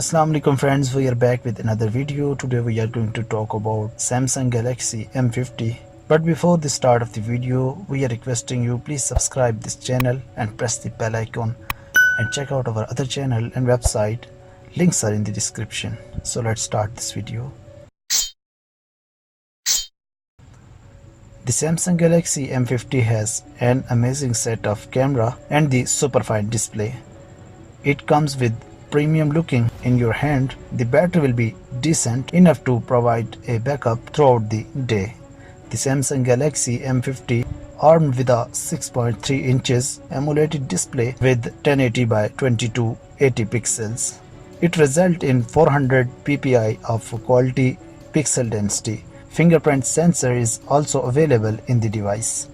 Assalamu alaikum friends, we are back with another video. Today we are going to talk about Samsung Galaxy M50. But before the start of the video, we are requesting you please subscribe this channel and press the bell icon and check out our other channel and website. Links are in the description. So let's start this video. The Samsung Galaxy M50 has an amazing set of camera and the super fine display. It comes with premium looking in your hand. The battery will be decent enough to provide a backup throughout the day. The Samsung Galaxy M50 armed with a 6.3 inches AMOLED display with 1080 by 2280 pixels. It results in 400 ppi of quality pixel density. Fingerprint sensor is also available in the device.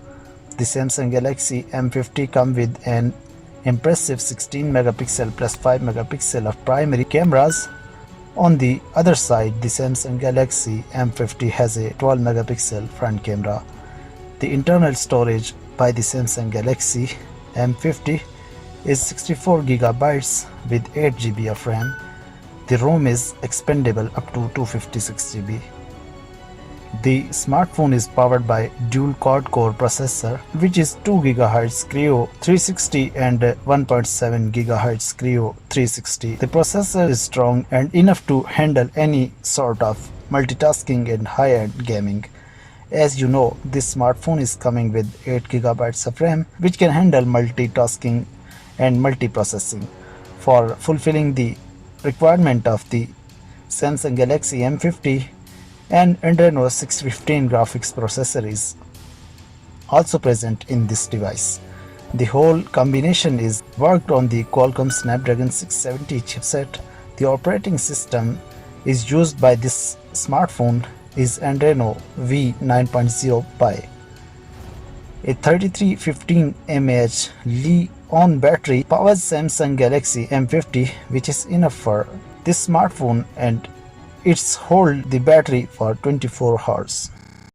The Samsung Galaxy M50 comes with an impressive 16 megapixel plus 5 megapixel of primary cameras. On the other side, the Samsung Galaxy M50 has a 12 megapixel front camera. The internal storage by the Samsung Galaxy M50 is 64 gigabytes with 8 GB of RAM. The ROM is expandable up to 256 GB. The smartphone is powered by dual quad-core processor, which is 2 GHz Creo 360 and 1.7 GHz Creo 360. The processor is strong and enough to handle any sort of multitasking and high-end gaming. As you know, this smartphone is coming with 8 GB of RAM, which can handle multitasking and multiprocessing. For fulfilling the requirement of the Samsung Galaxy M50, an Adreno 615 graphics processor is also present in this device. The whole combination is worked on the Qualcomm Snapdragon 670 chipset. The operating system is used by this smartphone is Adreno V9.0 Pi. A 3315 mAh Li-on battery powers Samsung Galaxy M50, which is enough for this smartphone, and it's hold the battery for 24 hours.